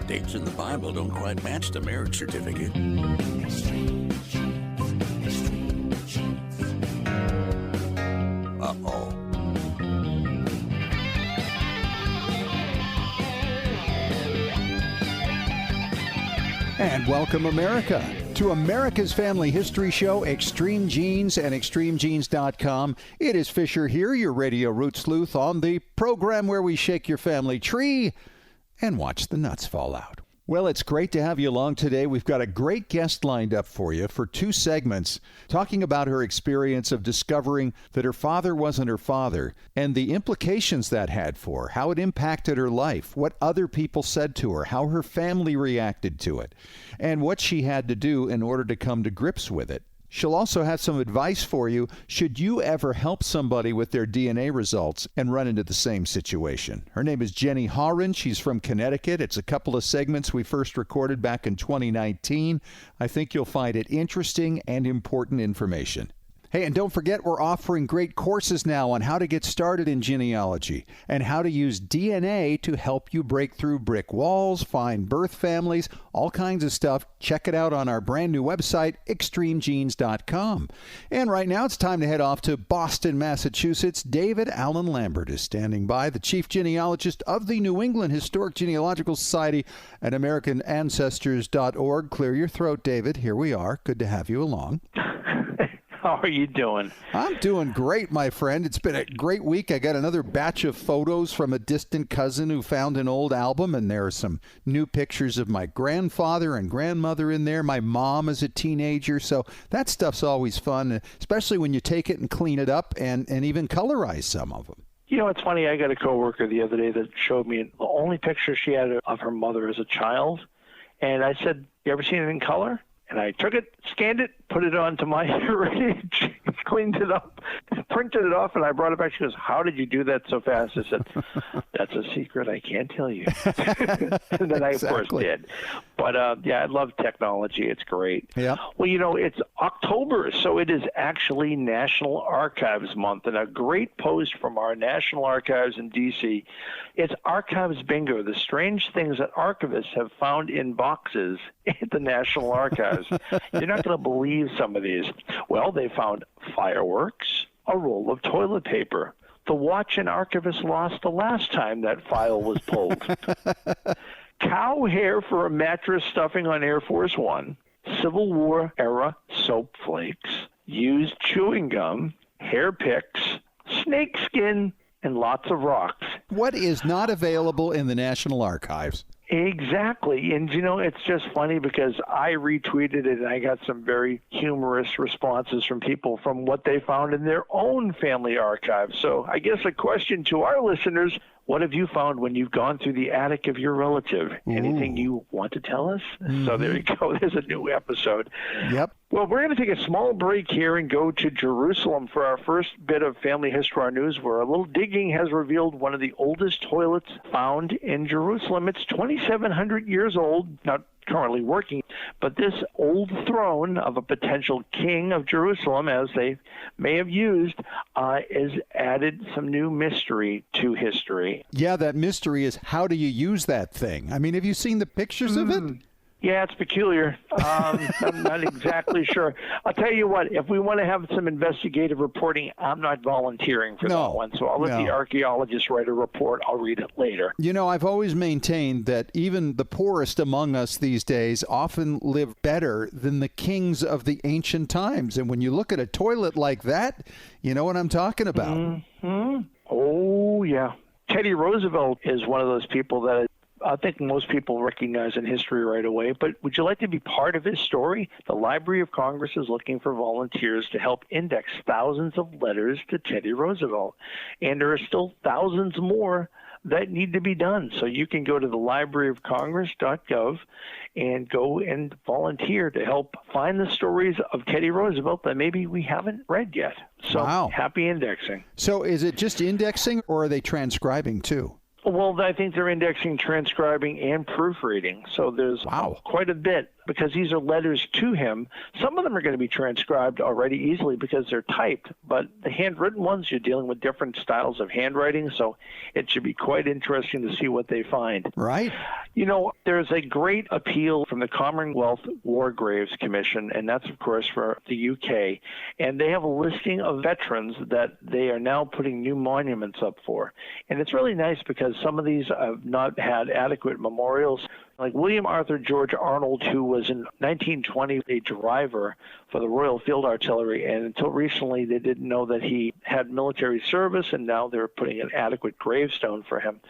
Dates in the Bible don't quite match the marriage certificate. Uh-oh. And welcome, America, to America's Family History Show, Extreme Genes and ExtremeGenes.com. It is Fisher here, your radio root sleuth, on the program where we shake your family tree and watch the nuts fall out. Well, it's great to have you along today. We've got a great guest lined up for you for 2 segments, talking about her experience of discovering that her father wasn't her father and the implications that had for her, how it impacted her life, what other people said to her, how her family reacted to it, and what she had to do in order to come to grips with it. She'll also have some advice for you should you ever help somebody with their DNA results and run into the same situation. Her name is Jenny Hawran. She's from Connecticut. It's a couple of segments we first recorded back in 2019. I think you'll find it interesting and important information. Hey, and don't forget, we're offering great courses now on how to get started in genealogy and how to use DNA to help you break through brick walls, find birth families, all kinds of stuff. Check it out on our brand new website, ExtremeGenes.com. And right now it's time to head off to Boston, Massachusetts. David Allen Lambert is standing by, the chief genealogist of the New England Historic Genealogical Society at AmericanAncestors.org. Clear your throat, David. Here we are. Good to have you along. How are you doing? I'm doing great, my friend. It's been a great week. I got another batch of photos from a distant cousin who found an old album, and there are some new pictures of my grandfather and grandmother in there, my mom as a teenager. So that stuff's always fun, especially when you take it and clean it up and even colorize some of them. You know, it's funny. I got a coworker the other day that showed me the only picture she had of her mother as a child. And I said, you ever seen it in color? And I took it, scanned it, put it onto my heritage, cleaned it up, printed it off, and I brought it back. She goes, how did you do that so fast? I said, that's a secret I can't tell you. And then I, of course, did. But, yeah, I love technology. It's great. Yeah. Well, you know, it's October, so it is actually National Archives Month. And a great post from our National Archives in D.C. It's Archives Bingo, the strange things that archivists have found in boxes at the National Archives. You're not going to believe some of these. Well, they found fireworks, a roll of toilet paper, the watch an archivist lost the last time that file was pulled, cow hair for a mattress stuffing on Air Force One, Civil War era soap flakes, used chewing gum, hair picks, snake skin, and lots of rocks. What is not available in the National Archives? Exactly. And, you know, it's just funny because I retweeted it and I got some very humorous responses from people from what they found in their own family archives. So I guess a question to our listeners, what have you found when you've gone through the attic of your relative? Anything you want to tell us? Mm-hmm. So there you go. There's a new episode. Yep. Well, we're going to take a small break here and go to Jerusalem for our first bit of family history news, where a little digging has revealed one of the oldest toilets found in Jerusalem. It's 2,700 years old, not currently working, but this old throne of a potential king of Jerusalem, as they may have used, has added some new mystery to history. Yeah, that mystery is, how do you use that thing? I mean, have you seen the pictures of it? Yeah, it's peculiar. I'm not exactly sure. I'll tell you what, if we want to have some investigative reporting, I'm not volunteering for that one. So I'll let the archaeologist write a report. I'll read it later. You know, I've always maintained that even the poorest among us these days often live better than the kings of the ancient times. And when you look at a toilet like that, you know what I'm talking about. Mm-hmm. Oh, yeah. Teddy Roosevelt is one of those people that I think most people recognize in history right away. But would you like to be part of his story? The Library of Congress is looking for volunteers to help index thousands of letters to Teddy Roosevelt. And there are still thousands more that need to be done. So you can go to the libraryofcongress.gov and go and volunteer to help find the stories of Teddy Roosevelt that maybe we haven't read yet. So happy indexing. So is it just indexing, or are they transcribing too? Well, I think they're indexing, transcribing, and proofreading. So there's quite a bit because these are letters to him. Some of them are going to be transcribed already easily because they're typed, but the handwritten ones, you're dealing with different styles of handwriting, so it should be quite interesting to see what they find. Right. You know, there's a great appeal from the Commonwealth War Graves Commission, and that's, of course, for the UK, and they have a listing of veterans that they are now putting new monuments up for. And it's really nice because some of these have not had adequate memorials. Like William Arthur George Arnold, who was in 1920 a driver for the Royal Field Artillery, and until recently they didn't know that he had military service, and now they're putting an adequate gravestone for him.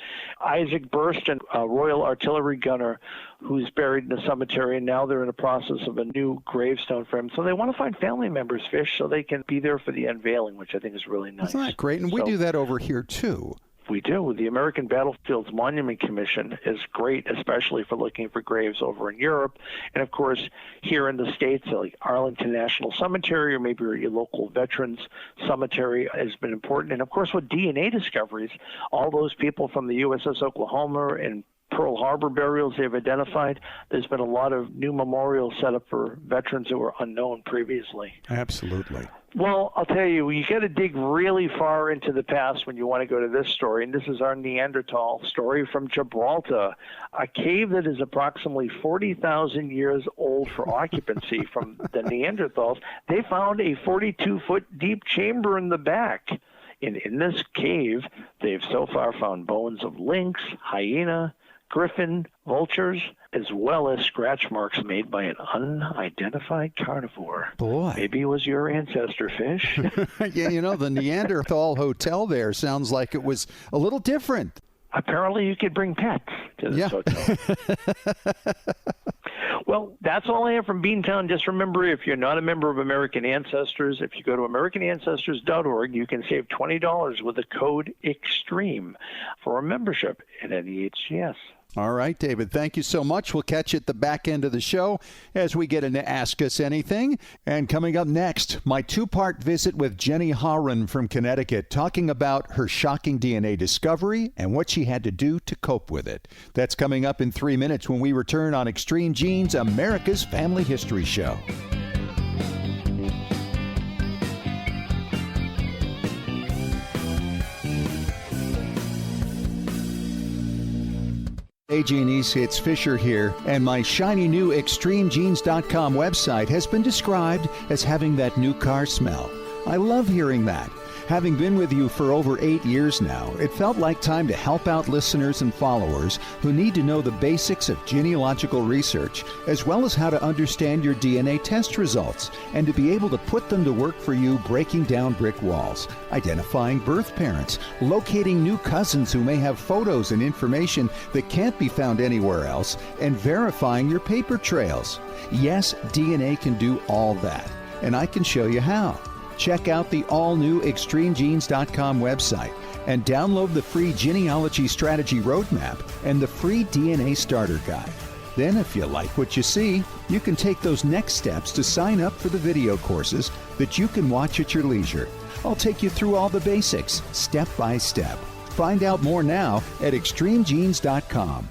Isaac Burston, a Royal Artillery gunner who's buried in the cemetery, and now they're in the process of a new gravestone for him. So they want to find family members, Fish, so they can be there for the unveiling, which I think is really nice. Isn't that great? And we do that over here, too. We do. The American Battlefields Monument Commission is great, especially for looking for graves over in Europe. And, of course, here in the States, like Arlington National Cemetery or maybe your local Veterans Cemetery has been important. And, of course, with DNA discoveries, all those people from the USS Oklahoma and Pearl Harbor burials they've identified, there's been a lot of new memorials set up for veterans who were unknown previously. Absolutely. Well, I'll tell you, you got to dig really far into the past when you want to go to this story, and this is our Neanderthal story from Gibraltar, a cave that is approximately 40,000 years old for occupancy from the Neanderthals. They found a 42-foot deep chamber in the back. In this cave, they've so far found bones of lynx, hyena, griffin, vultures, as well as scratch marks made by an unidentified carnivore. Boy. Maybe it was your ancestor, Fish. Yeah, you know, the Neanderthal Hotel there sounds like it was a little different. Apparently you could bring pets to this hotel. Well, that's all I have from Beantown. Just remember, if you're not a member of American Ancestors, if you go to AmericanAncestors.org, you can save $20 with the code EXTREME for a membership at NEHGS. All right, David, thank you so much. We'll catch you at the back end of the show as we get into Ask Us Anything. And coming up next, my two-part visit with Jenny Hawran from Connecticut, talking about her shocking DNA discovery and what she had to do to cope with it. That's coming up in 3 minutes when we return on Extreme Genes, America's Family History Show. Hey Genies, it's Fisher here, and my shiny new ExtremeGenes.com website has been described as having that new car smell. I love hearing that. Having been with you for over 8 years now, it felt like time to help out listeners and followers who need to know the basics of genealogical research, as well as how to understand your DNA test results, and to be able to put them to work for you, breaking down brick walls, identifying birth parents, locating new cousins who may have photos and information that can't be found anywhere else, and verifying your paper trails. Yes, DNA can do all that, and I can show you how. Check out the all-new ExtremeGenes.com website and download the free Genealogy Strategy Roadmap and the free DNA Starter Guide. Then, if you like what you see, you can take those next steps to sign up for the video courses that you can watch at your leisure. I'll take you through all the basics, step by step. Find out more now at ExtremeGenes.com.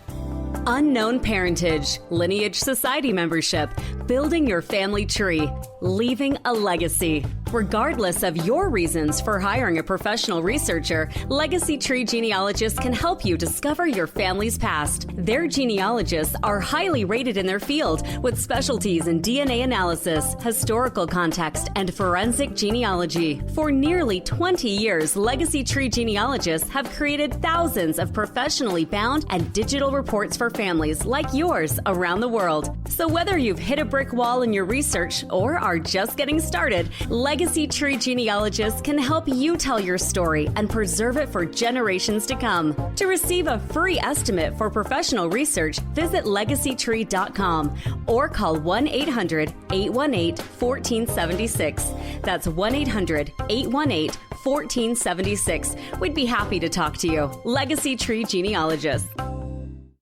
Unknown parentage, lineage society membership, building your family tree, leaving a legacy. Regardless of your reasons for hiring a professional researcher, Legacy Tree Genealogists can help you discover your family's past. Their genealogists are highly rated in their field with specialties in DNA analysis, historical context, and forensic genealogy. For nearly 20 years, Legacy Tree Genealogists have created thousands of professionally bound and digital reports for families like yours around the world. So whether you've hit a brick wall in your research or are just getting started, Legacy Tree Genealogists can help you tell your story and preserve it for generations to come. To receive a free estimate for professional research, visit legacytree.com or call 1-800-818-1476. That's 1-800-818-1476. We'd be happy to talk to you. Legacy Tree Genealogists.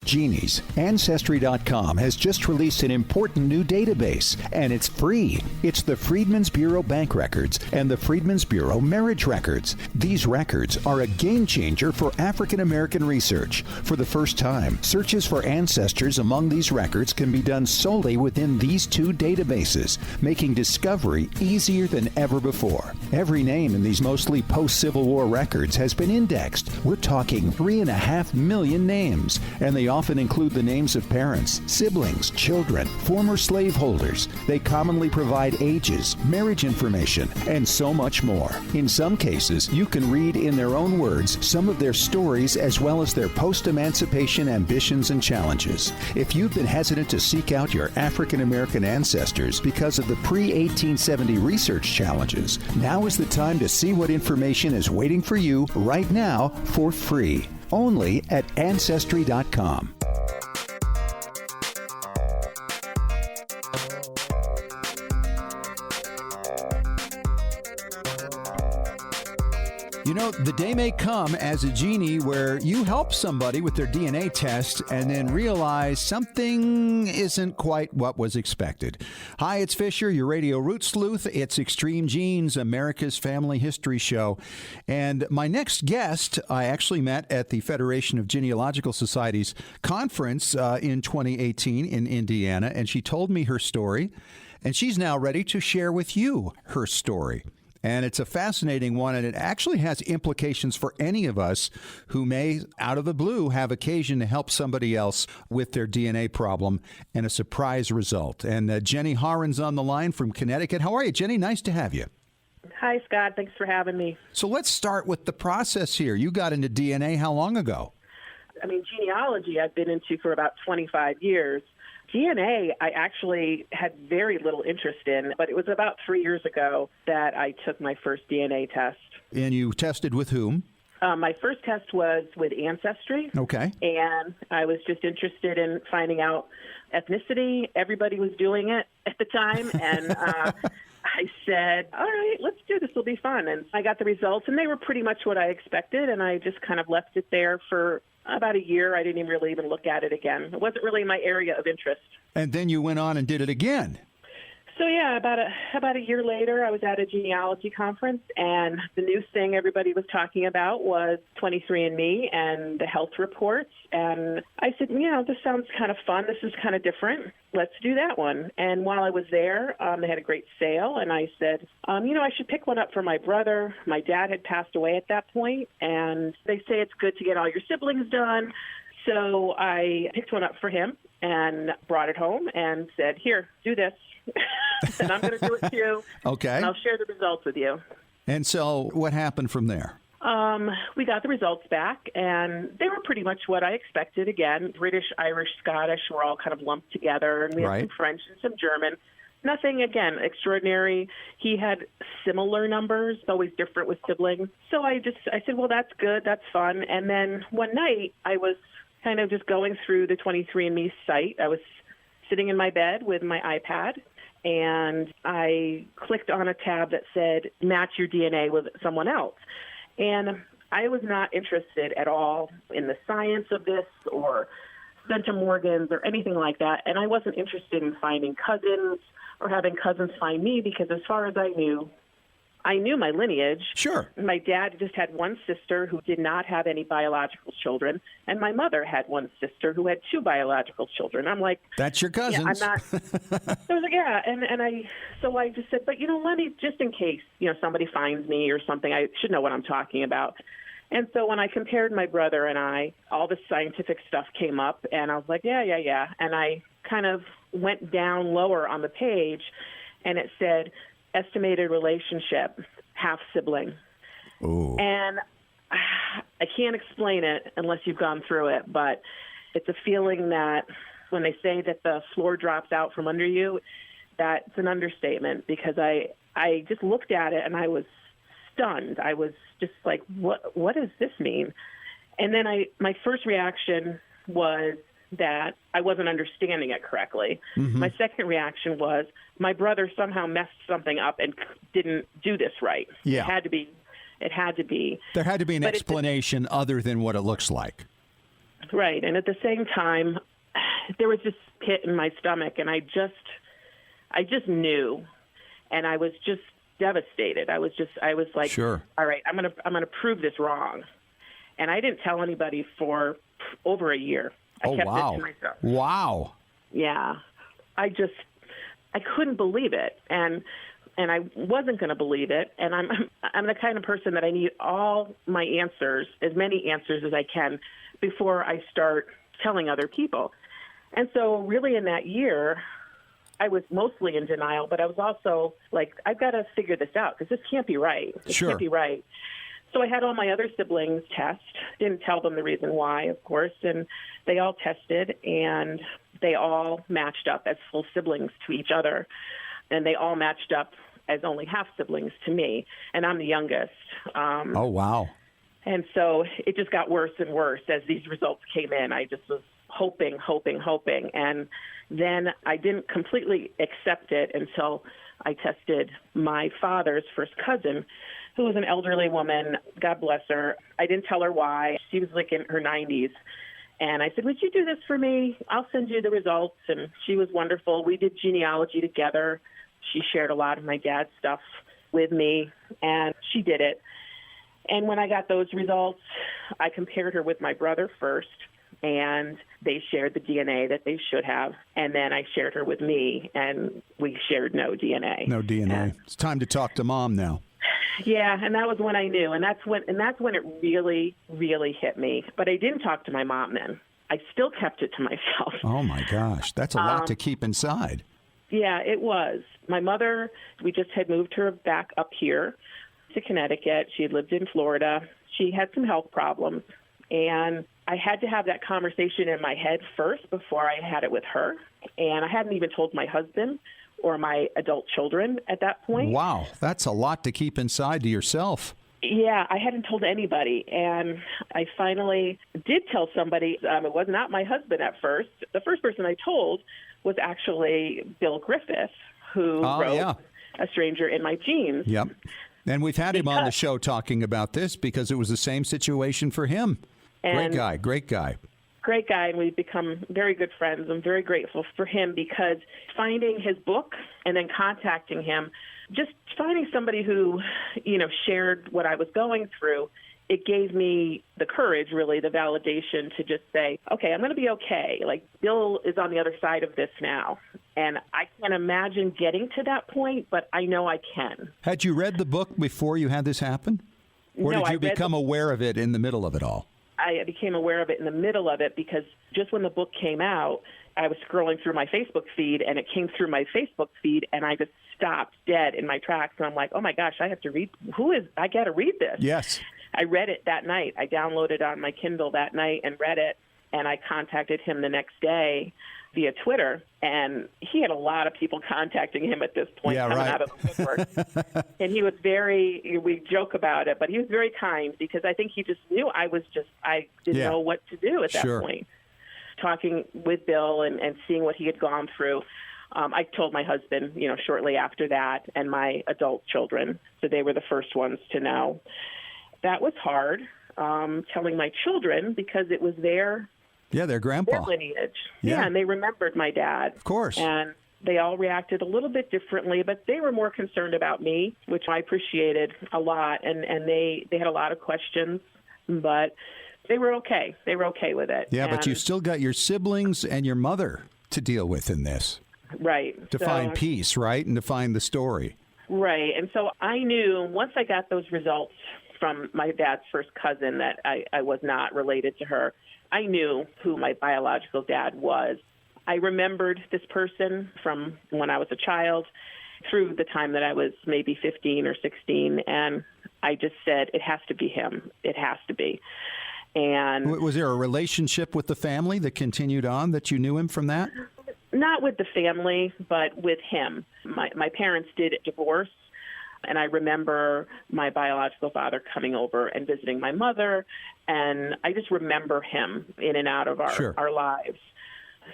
Genie's Ancestry.com has just released an important new database, and it's free. It's the Freedmen's Bureau Bank Records and the Freedmen's Bureau Marriage Records. These records are a game changer for African American research. For the first time, searches for ancestors among these records can be done solely within these two databases, making discovery easier than ever before. Every name in these mostly post-Civil War records has been indexed. We're talking 3.5 million names, and they often include the names of parents, siblings, children, former slaveholders. They commonly provide ages, marriage information, and so much more. In some cases, you can read in their own words some of their stories as well as their post-emancipation ambitions and challenges. If you've been hesitant to seek out your African American ancestors because of the pre-1870 research challenges, now is the time to see what information is waiting for you right now for free. Only at Ancestry.com. You know, the day may come as a genie where you help somebody with their DNA test and then realize something isn't quite what was expected. Hi, it's Fisher, your radio root sleuth. It's Extreme Genes, America's Family History Show. And my next guest, I actually met at the Federation of Genealogical Societies conference in 2018 in Indiana, and she told me her story, and she's now ready to share with you her story. And it's a fascinating one, and it actually has implications for any of us who may, out of the blue, have occasion to help somebody else with their DNA problem and a surprise result. And Jenny Hawran's on the line from Connecticut. How are you, Jenny? Nice to have you. Hi, Scott. Thanks for having me. So let's start with the process here. You got into DNA how long ago? I mean, genealogy I've been into for about 25 years. DNA, I actually had very little interest in, but it was about 3 years ago that I took my first DNA test. And you tested with whom? My first test was with Ancestry. Okay. And I was just interested in finding out ethnicity. Everybody was doing it at the time. And I said, all right, let's do this. It'll be fun. And I got the results, and they were pretty much what I expected. And I just kind of left it there for about a year. I didn't really even look at it again. It wasn't really my area of interest. And then you went on and did it again. So, yeah, about a year later, I was at a genealogy conference, and the new thing everybody was talking about was 23andMe and the health reports. And I said, this sounds kind of fun. This is kind of different. Let's do that one. And while I was there, they had a great sale, and I said, I should pick one up for my brother. My dad had passed away at that point, and they say it's good to get all your siblings done. So I picked one up for him and brought it home and said, here, do this. And I'm going to do it too. Okay. And I'll share the results with you. And so what happened from there? We got the results back, and they were pretty much what I expected. Again, British, Irish, Scottish were all kind of lumped together, and we had some French and some German. Nothing, again, extraordinary. He had similar numbers, always different with siblings. So I said, well, that's good, that's fun. And then one night, I was kind of just going through the 23andMe site. I was sitting in my bed with my iPad, and I clicked on a tab that said, match your DNA with someone else. And I was not interested at all in the science of this or centimorgans or anything like that. And I wasn't interested in finding cousins or having cousins find me, because as far as I knew my lineage. Sure. My dad just had one sister who did not have any biological children, and my mother had one sister who had 2 biological children. I'm like, that's your cousins. Yeah, I'm not. I was like, yeah, and I just said, but let me, just in case somebody finds me or something, I should know what I'm talking about. And so when I compared my brother and I, all the scientific stuff came up, and I was like, yeah. And I kind of went down lower on the page, and it said, estimated relationship, half sibling. Ooh. And I can't explain it unless you've gone through it, but it's a feeling that when they say that the floor drops out from under you, that's an understatement, because I just looked at it and I was stunned. I was just like, what does this mean? And then my first reaction was that I wasn't understanding it correctly. Mm-hmm. My second reaction was my brother somehow messed something up and didn't do this right. Yeah. It had to be. There had to be an explanation other than what it looks like. Right. And at the same time, there was this pit in my stomach, and I just knew, and I was just devastated. I was like, sure. All right, I'm going to prove this wrong. And I didn't tell anybody for over a year. I kept it to myself. Wow. Yeah. I couldn't believe it. And I wasn't going to believe it. And I'm the kind of person that I need all my answers, as many answers as I can, before I start telling other people. And so really in that year, I was mostly in denial, but I was also like, I've got to figure this out because this can't be right. This Sure. can't be right. So I had all my other siblings test, didn't tell them the reason why, of course, and they all tested, and they all matched up as full siblings to each other, and they all matched up as only half siblings to me, and I'm the youngest. Oh, wow. And so it just got worse and worse as these results came in. I just was hoping, and then I didn't completely accept it until I tested my father's first cousin, who was an elderly woman. God bless her. I didn't tell her why. She was like in her 90s. And I said, would you do this for me? I'll send you the results. And she was wonderful. We did genealogy together. She shared a lot of my dad's stuff with me, and she did it. And when I got those results, I compared her with my brother first, and they shared the DNA that they should have. And then I shared her with me, and we shared no DNA. No DNA. It's time to talk to Mom now. Yeah, and that was when I knew, and that's when it really, really hit me. But I didn't talk to my mom then. I still kept it to myself. Oh my gosh, that's a lot to keep inside. Yeah, it was. My mother, we just had moved her back up here to Connecticut. She had lived in Florida. She had some health problems, and I had to have that conversation in my head first before I had it with her. And I hadn't even told my husband or my adult children at that point. Wow, that's a lot to keep inside to yourself. Yeah, I hadn't told anybody, and I finally did tell somebody. It was not my husband at first. The first person I told was actually Bill Griffith, who wrote A Stranger in My Genes. Yep. And we've had him on the show talking about this because it was the same situation for him. Great guy. Great guy, and we've become very good friends. I'm very grateful for him because finding his book and then contacting him, just finding somebody who, shared what I was going through, it gave me the courage, really, the validation to just say, okay, I'm going to be okay. Like, Bill is on the other side of this now. And I can't imagine getting to that point, but I know I can. Had you read the book before you had this happen? Or No, did you become aware of it in the middle of it all? I became aware of it in the middle of it because just when the book came out, I was scrolling through my Facebook feed, and it came through my Facebook feed, and I just stopped dead in my tracks. And I'm like, oh, my gosh, I have to read. I got to read this. Yes. I read it that night. I downloaded it on my Kindle that night and read it, and I contacted him the next day via Twitter, and he had a lot of people contacting him at this point coming out of the woodwork. And he was we joke about it, but he was very kind because I think he just knew I didn't know what to do at that point. Talking with Bill and seeing what he had gone through, I told my husband, shortly after that, and my adult children, so they were the first ones to know. That was hard, telling my children because it was their grandpa. Their lineage. Yeah, and they remembered my dad. Of course. And they all reacted a little bit differently, but they were more concerned about me, which I appreciated a lot. And they had a lot of questions, but they were okay. They were okay with it. Yeah, but you still got your siblings and your mother to deal with in this. Right. To find peace, right? And to find the story. Right. And so I knew once I got those results from my dad's first cousin that I was not related to her, I knew who my biological dad was. I remembered this person from when I was a child through the time that I was maybe 15 or 16, and I just said, it has to be him. It has to be. And was there a relationship with the family that continued on that you knew him from that? Not with the family, but with him. My parents did divorce. And I remember my biological father coming over and visiting my mother, and I just remember him in and out of our lives.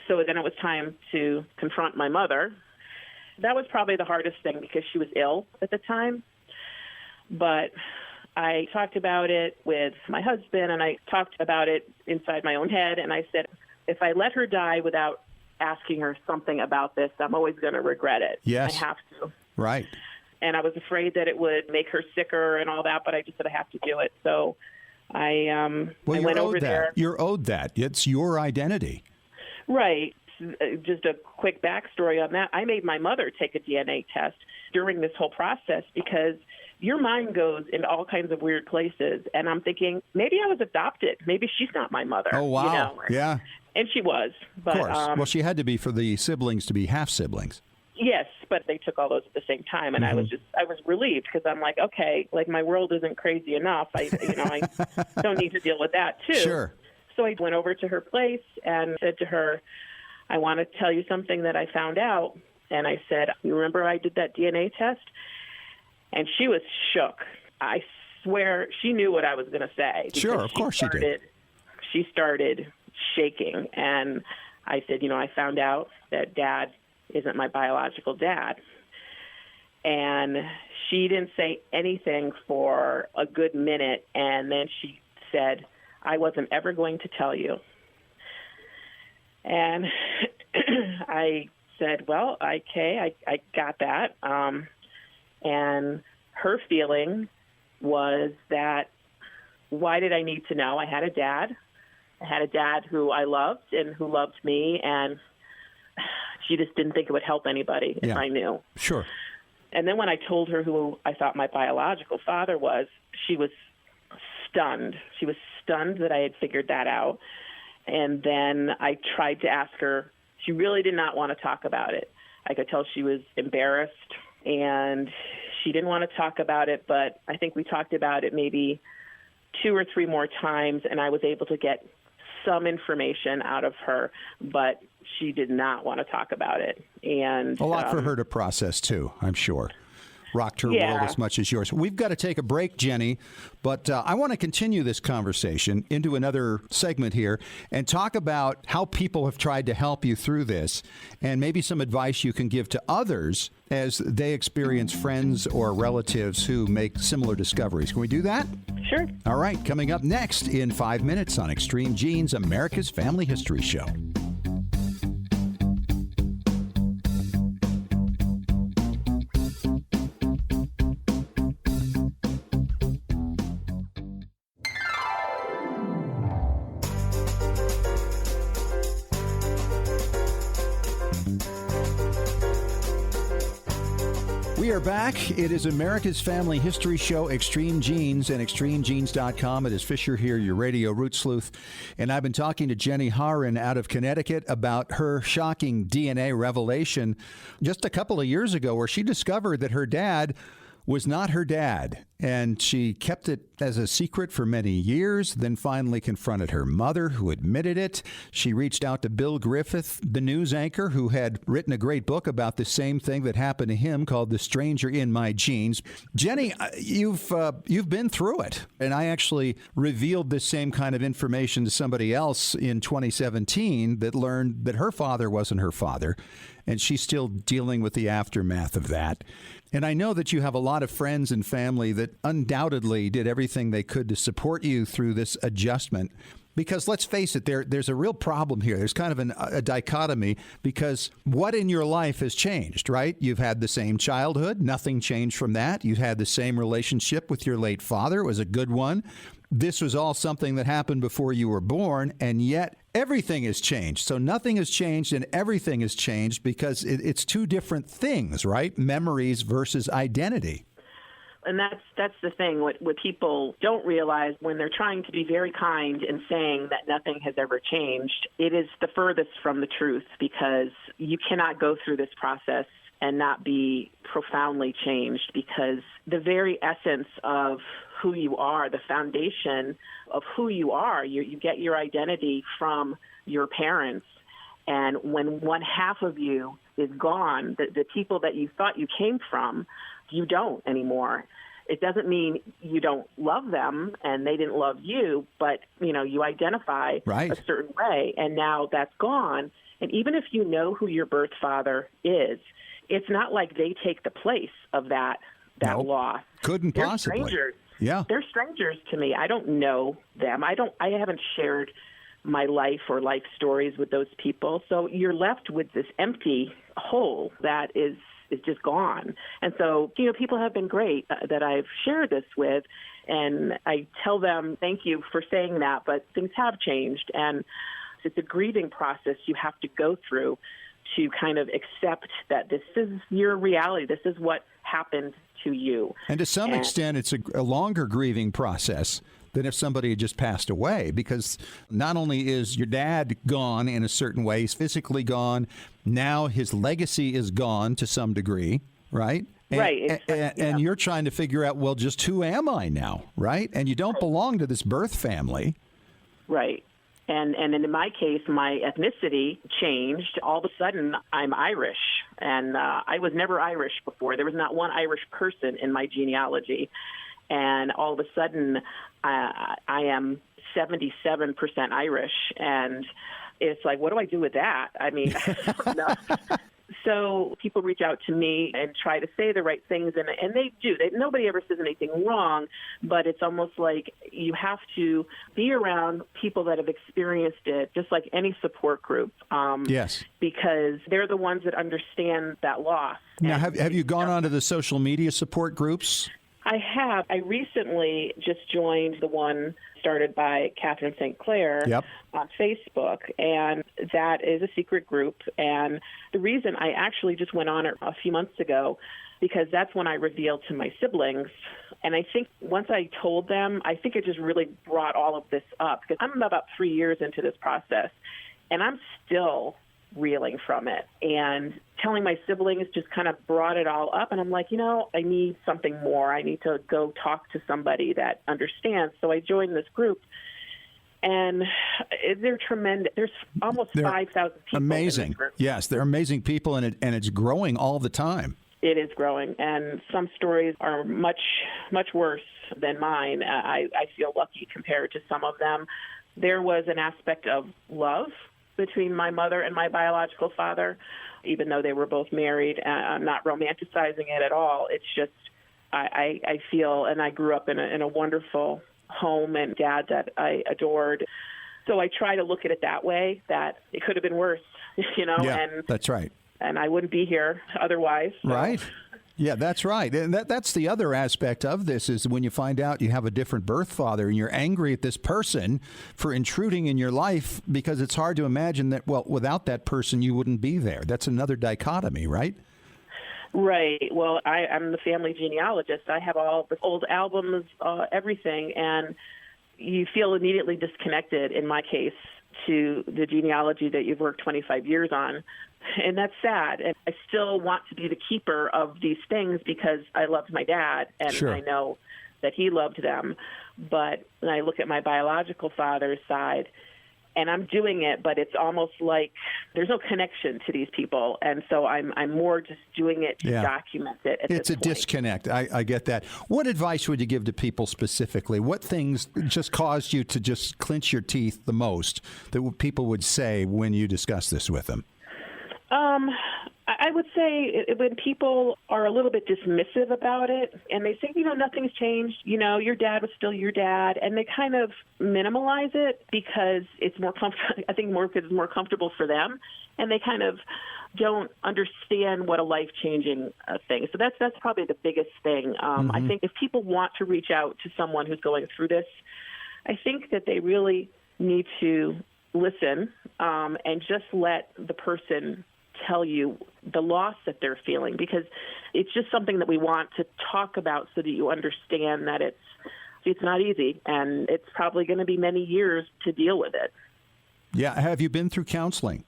So then it was time to confront my mother. That was probably the hardest thing because she was ill at the time. But I talked about it with my husband, and I talked about it inside my own head, and I said, if I let her die without asking her something about this, I'm always going to regret it. Yes. I have to. Right. And I was afraid that it would make her sicker and all that, but I just said I have to do it. So I went over there. You're owed that. It's your identity. Right. Just a quick backstory on that. I made my mother take a DNA test during this whole process because your mind goes in all kinds of weird places. And I'm thinking, maybe I was adopted. Maybe she's not my mother. Oh, wow. You know? Yeah. And she was. But, of course. Well, she had to be for the siblings to be half-siblings. Yes, but they took all those at the same time, and I was relieved because I'm like, okay, like my world isn't crazy enough. I don't need to deal with that too. Sure. So I went over to her place and said to her, I want to tell you something that I found out. And I said, you remember I did that DNA test? And she was shook. I swear she knew what I was going to say. Sure, of course she did. She started shaking, and I said, I found out that Dad isn't my biological dad. And she didn't say anything for a good minute, and then she said, I wasn't ever going to tell you. And I said, well, okay, I got that. And her feeling was that, why did I need to know? I had a dad. I had a dad who I loved and who loved me, and she just didn't think it would help anybody if I knew. Sure. And then when I told her who I thought my biological father was, she was stunned. She was stunned that I had figured that out. And then I tried to ask her. She really did not want to talk about it. I could tell she was embarrassed, and she didn't want to talk about it, but I think we talked about it maybe 2 or 3 more times, and I was able to get some information out of her, but she did not want to talk about it. And a lot for her to process, too, I'm sure. Rocked her world as much as yours. We've got to take a break, Jenny, but I want to continue this conversation into another segment here and talk about how people have tried to help you through this and maybe some advice you can give to others as they experience friends or relatives who make similar discoveries. Can we do that? Sure. All right, coming up next in 5 minutes on Extreme Genes, America's Family History Show. We are back. It is America's Family History Show, Extreme Genes, and extremegenes.com. It is Fisher here, your radio root sleuth. And I've been talking to Jenny Hawran out of Connecticut about her shocking DNA revelation just a couple of years ago, where she discovered that her dad was not her dad. And she kept it as a secret for many years, then finally confronted her mother, who admitted it. She reached out to Bill Griffith, the news anchor, who had written a great book about the same thing that happened to him called The Stranger in My Genes. Jenny, you've been through it. And I actually revealed this same kind of information to somebody else in 2017 that learned that her father wasn't her father. And she's still dealing with the aftermath of that. And I know that you have a lot of friends and family that undoubtedly did everything they could to support you through this adjustment. Because let's face it, there's a real problem here. There's kind of a dichotomy, because what in your life has changed, right? You've had the same childhood. Nothing changed from that. You had the same relationship with your late father. It was a good one. This was all something that happened before you were born, and yet everything has changed. So nothing has changed and everything has changed because it's two different things, right? Memories versus identity. And that's the thing. What people don't realize when they're trying to be very kind and saying that nothing has ever changed, it is the furthest from the truth, because you cannot go through this process and not be profoundly changed, because the very essence of who you are, the foundation of who you are, you get your identity from your parents. And when one half of you is gone, the people that you thought you came from, you don't anymore. It doesn't mean you don't love them and they didn't love you, but you identify a certain way, and now that's gone. And even if you know who your birth father is, it's not like they take the place of that loss. Couldn't They're possibly. Strangers. Yeah. They're strangers to me. I don't know them. I haven't shared my life or life stories with those people. So you're left with this empty hole that is just gone. And so, people have been great that I've shared this with. And I tell them, thank you for saying that, but things have changed. And it's a grieving process you have to go through to kind of accept that this is your reality. This is what happened to you. And to some extent, it's a longer grieving process than if somebody had just passed away, because not only is your dad gone in a certain way, he's physically gone, now his legacy is gone to some degree, right? Right. And you're trying to figure out, well, just who am I now, right? And you don't belong to this birth family. Right. And in my case, my ethnicity changed. All of a sudden, I'm Irish, and I was never Irish before. There was not one Irish person in my genealogy. And all of a sudden, I am 77% Irish, and it's like, what do I do with that? I mean, I don't know. So people reach out to me and try to say the right things, and they do. Nobody ever says anything wrong, but it's almost like you have to be around people that have experienced it, just like any support group. Yes. Because they're the ones that understand that loss. Now, have you gone onto the social media support groups? I have. I recently just joined the one started by Catherine St. Clair on Facebook, and that is a secret group. And the reason I actually just went on it a few months ago, because that's when I revealed to my siblings. And I think once I told them, I think it just really brought all of this up, because I'm about 3 years into this process, and I'm still reeling from it. And telling my siblings just kind of brought it all up. And I'm like, I need something more. I need to go talk to somebody that understands. So I joined this group. And they're tremendous. There's almost 5,000 people. Amazing. In this group. Yes, they're amazing people, and it's growing all the time. It is growing. And some stories are much, much worse than mine. I feel lucky compared to some of them. There was an aspect of love between my mother and my biological father, even though they were both married. I'm not romanticizing it at all. It's just I feel, and I grew up in a wonderful home and dad that I adored. So I try to look at it that way, that it could have been worse, Yeah, and that's right. And I wouldn't be here otherwise. So. Right. Yeah, that's right. And that's the other aspect of this, is when you find out you have a different birth father and you're angry at this person for intruding in your life, because it's hard to imagine that, well, without that person, you wouldn't be there. That's another dichotomy, right? Right. Well, I'm the family genealogist. I have all the old albums, everything, and you feel immediately disconnected, in my case, to the genealogy that you've worked 25 years on. And that's sad. And I still want to be the keeper of these things because I loved my dad, and Sure. I know that he loved them. But when I look at my biological father's side, and I'm doing it, but it's almost like there's no connection to these people. And so I'm more just doing it to document it at It's this a point. disconnect. I get that. What advice would you give to people specifically? What things just caused you to just clench your teeth the most that people would say when you discuss this with them? I would say when people are a little bit dismissive about it and they say, nothing's changed, your dad was still your dad, and they kind of minimalize it because it's more comfortable. I think more because it's more comfortable for them, and they kind of don't understand what a life-changing thing. So that's probably the biggest thing. I think if people want to reach out to someone who's going through this, I think that they really need to listen and just let the person tell you the loss that they're feeling, because it's just something that we want to talk about so that you understand that it's not easy, and it's probably going to be many years to deal with it. Yeah. Have you been through counseling?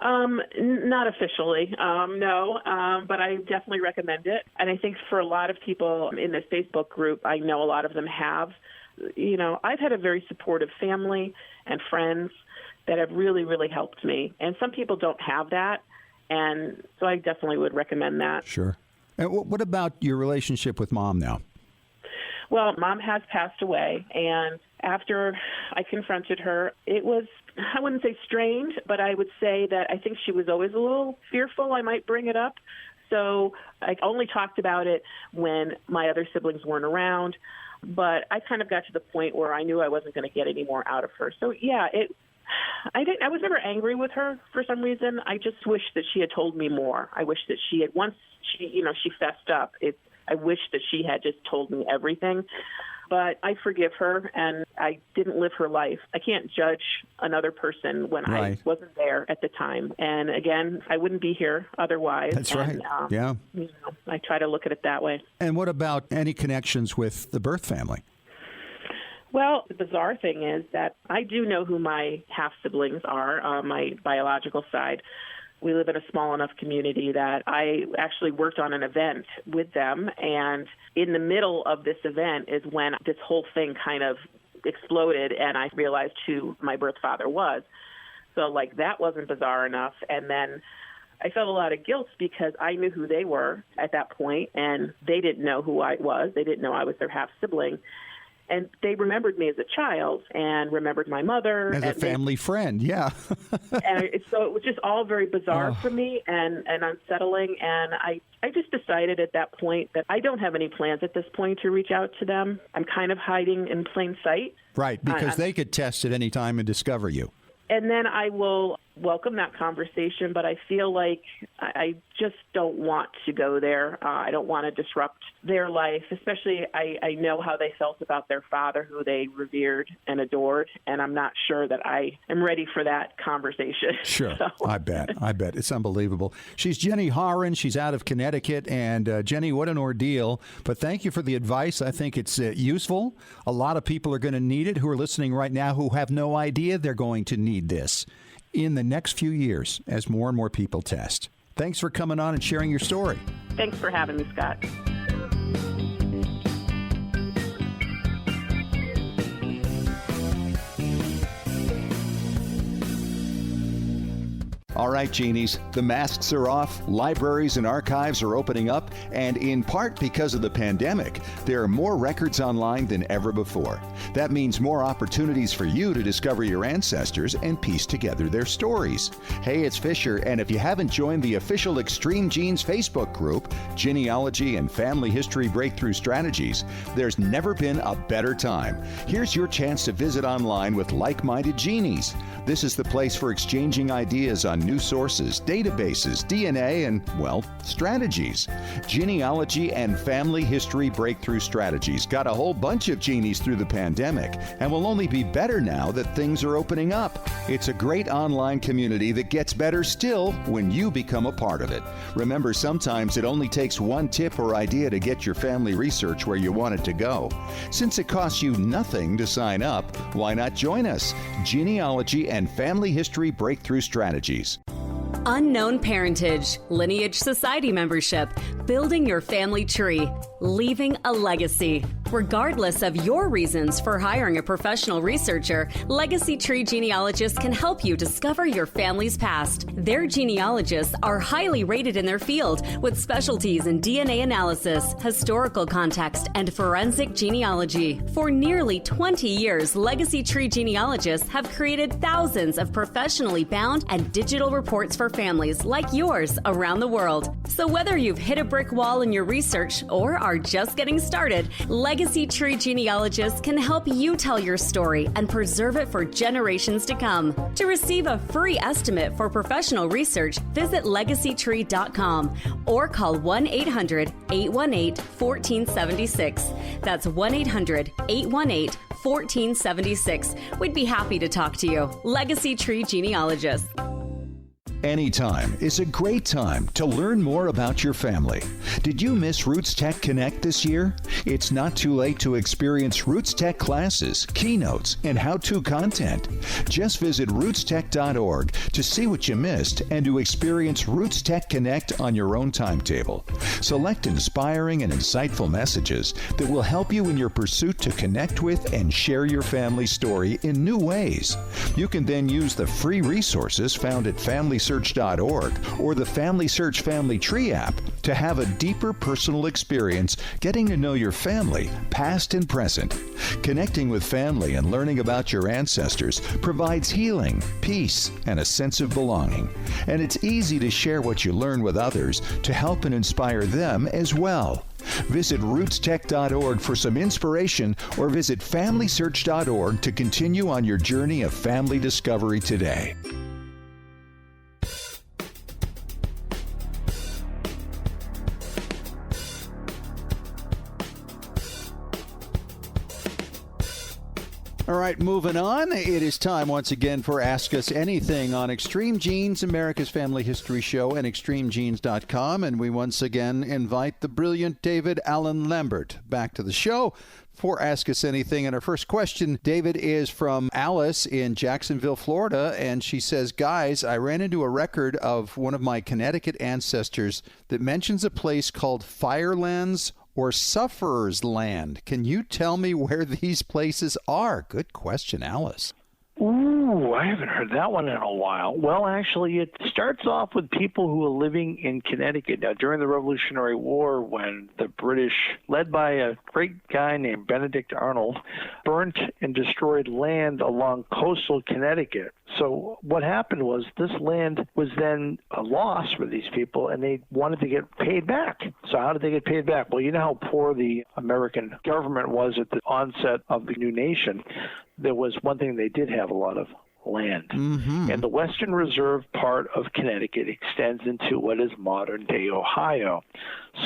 Not officially, no, but I definitely recommend it. And I think for a lot of people in this Facebook group, I know a lot of them have. I've had a very supportive family and friends that have really, really helped me. And some people don't have that, and so I definitely would recommend that. Sure. And what about your relationship with Mom now? Well, Mom has passed away, and after I confronted her, it was, I wouldn't say strange, but I would say that I think she was always a little fearful I might bring it up. So I only talked about it when my other siblings weren't around. But I kind of got to the point where I knew I wasn't going to get any more out of her. So, yeah, I was never angry with her for some reason. I just wish that she had told me more. I wish that she had, once she fessed up, I wish that she had just told me everything. But I forgive her, and I didn't live her life. I can't judge another person when I wasn't there at the time. And again, I wouldn't be here otherwise. That's right. Yeah. I try to look at it that way. And what about any connections with the birth family? Well, the bizarre thing is that I do know who my half-siblings are on my biological side. We live in a small enough community that I actually worked on an event with them, and in the middle of this event is when this whole thing kind of exploded, and I realized who my birth father was. So, that wasn't bizarre enough. And then I felt a lot of guilt because I knew who they were at that point, and they didn't know who I was. They didn't know I was their half-sibling. And they remembered me as a child and remembered my mother. As a family friend, yeah. And so it was just all very bizarre for me and unsettling. And I just decided at that point that I don't have any plans at this point to reach out to them. I'm kind of hiding in plain sight. Right, because they could test at any time and discover you. And then I will welcome that conversation, but I feel like I just don't want to go there. I don't want to disrupt their life, especially I know how they felt about their father, who they revered and adored, and I'm not sure that I am ready for that conversation. Sure. So. I bet. It's unbelievable. She's Jenny Hawran. She's out of Connecticut. And Jenny, what an ordeal. But thank you for the advice. I think it's useful. A lot of people are going to need it who are listening right now who have no idea they're going to need this in the next few years as more and more people test. Thanks for coming on and sharing your story. Thanks for having me, Scott. All right, Genies, the masks are off, libraries and archives are opening up, and in part because of the pandemic, there are more records online than ever before. That means more opportunities for you to discover your ancestors and piece together their stories. Hey, it's Fisher, and if you haven't joined the official Extreme Genes Facebook group, Genealogy and Family History Breakthrough Strategies, there's never been a better time. Here's your chance to visit online with like-minded genies. This is the place for exchanging ideas on new sources, databases, DNA, and, well, strategies. Genealogy and Family History Breakthrough Strategies got a whole bunch of genies through the pandemic and will only be better now that things are opening up. It's a great online community that gets better still when you become a part of it. Remember, sometimes it only takes one tip or idea to get your family research where you want it to go. Since it costs you nothing to sign up, why not join us? Genealogy and Family History Breakthrough Strategies. Unknown parentage, lineage society membership, building your family tree, leaving a legacy. Regardless of your reasons for hiring a professional researcher, Legacy Tree Genealogists can help you discover your family's past. Their genealogists are highly rated in their field with specialties in DNA analysis, historical context, and forensic genealogy. For nearly 20 years, Legacy Tree Genealogists have created thousands of professionally bound and digital reports for families like yours around the world. So whether you've hit a brick wall in your research or are just getting started, Legacy Tree Genealogists can help you tell your story and preserve it for generations to come. To receive a free estimate for professional research, visit legacytree.com or call 1-800-818-1476. That's 1-800-818-1476. We'd be happy to talk to you. Legacy Tree Genealogists. Anytime is a great time to learn more about your family. Did you miss Roots Tech Connect this year? It's not too late to experience Roots Tech classes, keynotes, and how-to content. Just visit rootstech.org to see what you missed and to experience Roots Tech Connect on your own timetable. Select inspiring and insightful messages that will help you in your pursuit to connect with and share your family story in new ways. You can then use the free resources found at Family FamilySearch.org or the Family Search Family Tree app to have a deeper personal experience getting to know your family, past and present. Connecting with family and learning about your ancestors provides healing, peace, and a sense of belonging. And it's easy to share what you learn with others to help and inspire them as well. Visit rootstech.org for some inspiration or visit FamilySearch.org to continue on your journey of family discovery today. All right, moving on. It is time once again for Ask Us Anything on Extreme Genes, America's Family History Show, and ExtremeGenes.com. And we once again invite the brilliant David Allen Lambert back to the show for Ask Us Anything. And our first question, David, is from Alice in Jacksonville, Florida. And she says, guys, I ran into a record of one of my Connecticut ancestors that mentions a place called Firelands or Sufferer's Land. Can you tell me where these places are? Good question, Alice. Ooh, I haven't heard that one in a while. Well, actually, it starts off with people who are living in Connecticut. Now, during the Revolutionary War, when the British, led by a great guy named Benedict Arnold, burnt and destroyed land along coastal Connecticut. So what happened was this land was then a loss for these people, and they wanted to get paid back. So how did they get paid back? Well, you know how poor the American government was at the onset of the new nation. There was one thing they did have a lot of: land. Mm-hmm. And the Western Reserve part of Connecticut extends into what is modern-day Ohio.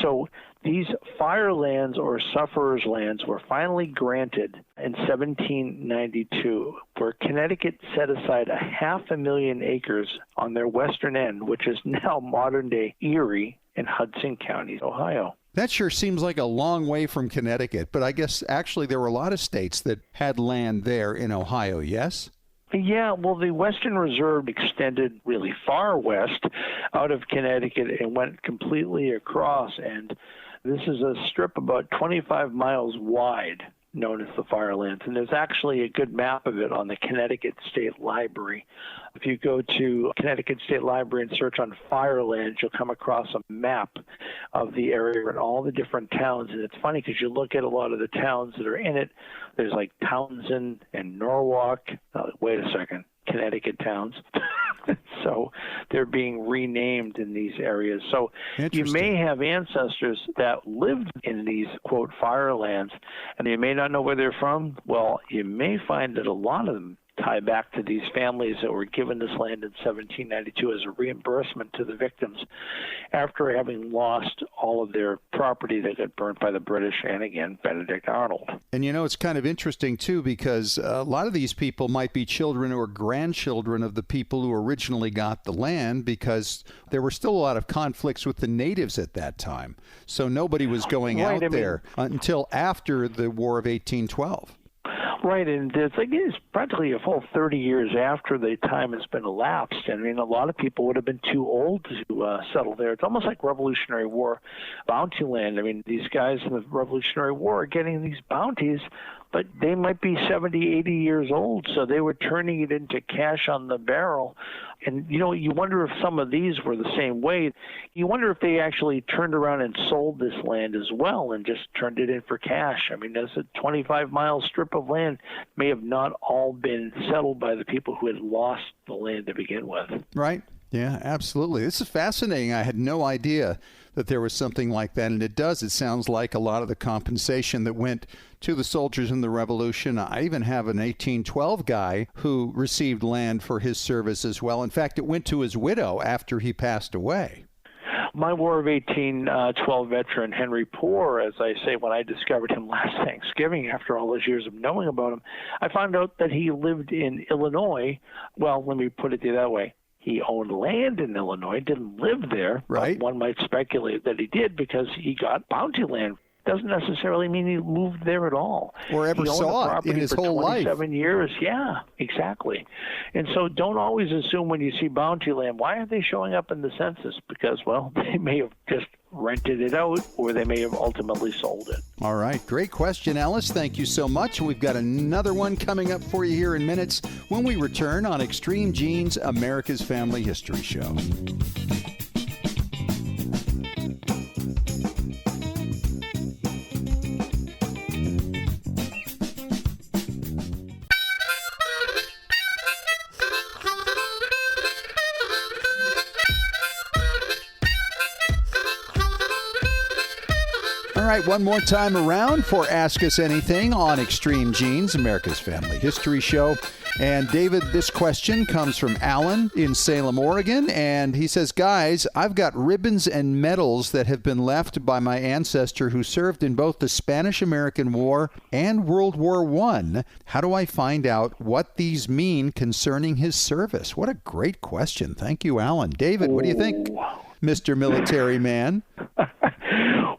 So these firelands or sufferers' lands were finally granted in 1792, where Connecticut set aside 500,000 acres on their western end, which is now modern-day Erie and Hudson counties, Ohio. That sure seems like a long way from Connecticut, but I guess actually there were a lot of states that had land there in Ohio, yes? Yeah, well, the Western Reserve extended really far west out of Connecticut and went completely across, and this is a strip about 25 miles wide, known as the Firelands. And there's actually a good map of it on the Connecticut State Library. If you go to Connecticut State Library and search on Firelands, you'll come across a map of the area and all the different towns. And it's funny because you look at a lot of the towns that are in it. There's like Townsend and Norwalk. Wait a second. Connecticut towns. So they're being renamed in these areas. So you may have ancestors that lived in these, quote, firelands, and you may not know where they're from. Well, you may find that a lot of them tie back to these families that were given this land in 1792 as a reimbursement to the victims after having lost all of their property that got burnt by the British and, again, Benedict Arnold. And, you know, it's kind of interesting, too, because a lot of these people might be children or grandchildren of the people who originally got the land, because there were still a lot of conflicts with the natives at that time. So nobody was going out there until after the War of 1812. Right, and it's practically a full 30 years after the time has been elapsed. I mean, a lot of people would have been too old to settle there. It's almost like Revolutionary War bounty land. I mean, these guys in the Revolutionary War are getting these bounties, but they might be 70, 80 years old, so they were turning it into cash on the barrel. And, you know, you wonder if some of these were the same way. You wonder if they actually turned around and sold this land as well and just turned it in for cash. I mean, there's a 25-mile strip of land may have not all been settled by the people who had lost the land to begin with. Right. Yeah, absolutely. This is fascinating. I had no idea that there was something like that, and it does. It sounds like a lot of the compensation that went to the soldiers in the Revolution. I even have an 1812 guy who received land for his service as well. In fact, it went to his widow after he passed away. My War of 1812 veteran, Henry Poor, as I say, when I discovered him last Thanksgiving after all those years of knowing about him, I found out that he lived in Illinois. Well, let me put it that way. He owned land in Illinois, didn't live there. Right. But one might speculate that he did because he got bounty land doesn't necessarily mean he moved there at all. Or ever saw it in his whole life. 27 years, yeah, exactly. And so don't always assume when you see bounty land, why are they showing up in the census? Because, well, they may have just rented it out, or they may have ultimately sold it. All right. Great question, Alice. Thank you so much. We've got another one coming up for you here in minutes when we return on Extreme Genes, America's Family History Show. All right, one more time around for Ask Us Anything on Extreme Genes, America's Family History Show. And David, this question comes from Alan in Salem, Oregon, and he says, guys, I've got ribbons and medals that have been left by my ancestor who served in both the Spanish-American War and World War I. How do I find out what these mean concerning his service? What a great question. Thank you, Alan. David, what do you think, Mr. Military Man?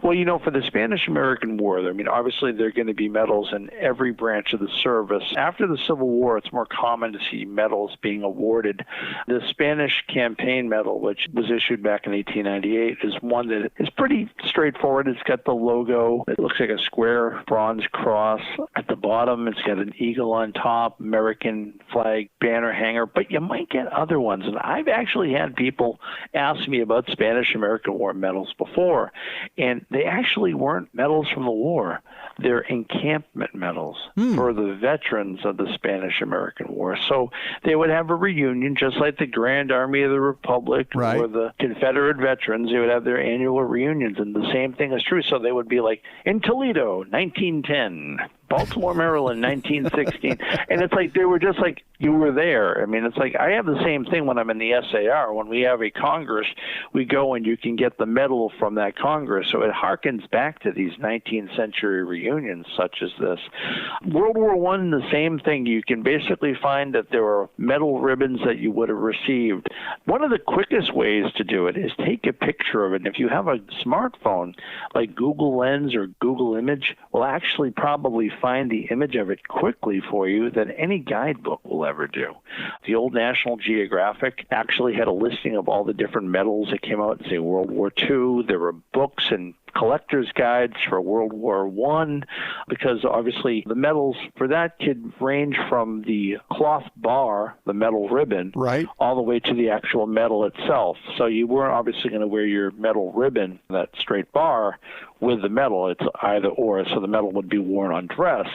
Well, for the Spanish-American War, obviously there are going to be medals in every branch of the service. After the Civil War, it's more common to see medals being awarded. The Spanish Campaign Medal, which was issued back in 1898, is one that is pretty straightforward. It's got the logo. It looks like a square bronze cross. At the bottom, it's got an eagle on top, American flag banner hanger, but you might get other ones. And I've actually had people ask me about Spanish-American War medals before, and they actually weren't medals from the war. They're encampment medals for the veterans of the Spanish-American War. So they would have a reunion, just like the Grand Army of the Republic or the Confederate veterans. They would have their annual reunions, and the same thing is true. So they would be like, in Toledo, 1910. Baltimore, Maryland, 1916. And it's like they were just like, you were there. It's like I have the same thing when I'm in the SAR. When we have a Congress, we go and you can get the medal from that Congress. So it harkens back to these 19th century reunions such as this. World War I, the same thing. You can basically find that there are medal ribbons that you would have received. One of the quickest ways to do it is take a picture of it. And if you have a smartphone like Google Lens or Google Image, will actually probably find the image of it quickly for you than any guidebook will ever do. The old National Geographic actually had a listing of all the different medals that came out in, say, World War II. There were books and collector's guides for World War I, because obviously the medals for that could range from the cloth bar, the medal ribbon, all the way to the actual medal itself. So you weren't obviously going to wear your medal ribbon, that straight bar, with the medal. It's either or, so the medal would be worn on dress.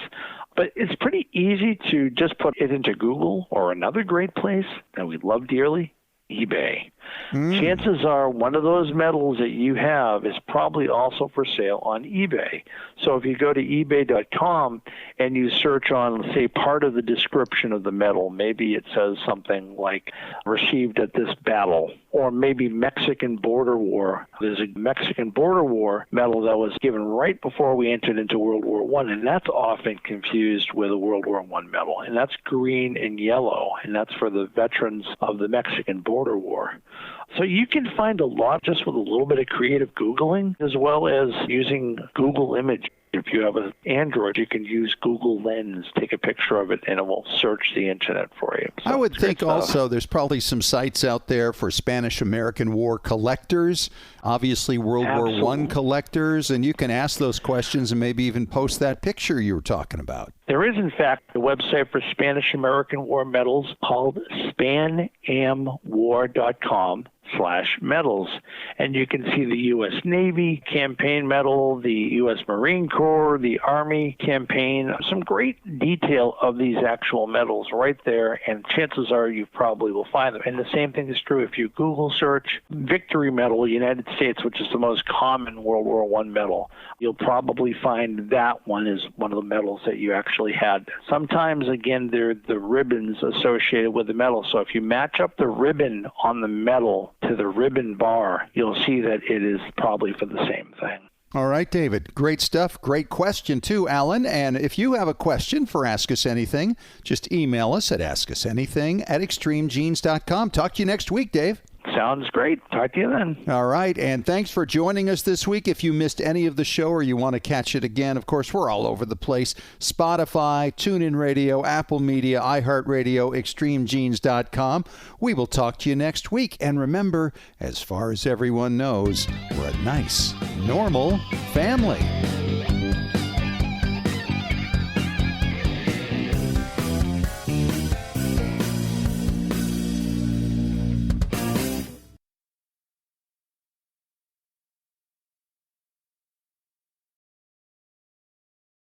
But it's pretty easy to just put it into Google, or another great place that we love dearly, eBay. Chances are one of those medals that you have is probably also for sale on eBay. So if you go to ebay.com and you search on, say, part of the description of the medal, maybe it says something like received at this battle, or maybe Mexican Border War. There's a Mexican Border War medal that was given right before we entered into World War I, and that's often confused with a World War I medal. And that's green and yellow, and that's for the veterans of the Mexican Border War. So you can find a lot just with a little bit of creative Googling, as well as using Google Image. If you have an Android, you can use Google Lens, take a picture of it, and it will search the internet for you. So I would think also there's probably some sites out there for Spanish-American War collectors, obviously World War I collectors, and you can ask those questions and maybe even post that picture you were talking about. There is, in fact, a website for Spanish-American War medals called spanamwar.com/medals, and you can see the U.S. Navy campaign medal, the U.S. Marine Corps, the Army campaign, some great detail of these actual medals right there, and chances are you probably will find them. And the same thing is true if you Google search Victory Medal, United States, which is the most common World War I medal. You'll probably find that one is one of the medals that you actually had. Sometimes, again, they're the ribbons associated with the medal. So if you match up the ribbon on the medal to the ribbon bar, you'll see that it is probably for the same thing. All right, David. Great stuff. Great question, too, Alan. And if you have a question for Ask Us Anything, just email us at askusanything@extremegenes.com. Talk to you next week, Dave. Sounds great. Talk to you then. All right. And thanks for joining us this week. If you missed any of the show or you want to catch it again, of course, we're all over the place. Spotify, TuneIn Radio, Apple Media, iHeartRadio, ExtremeGenes.com. We will talk to you next week. And remember, as far as everyone knows, we're a nice, normal family.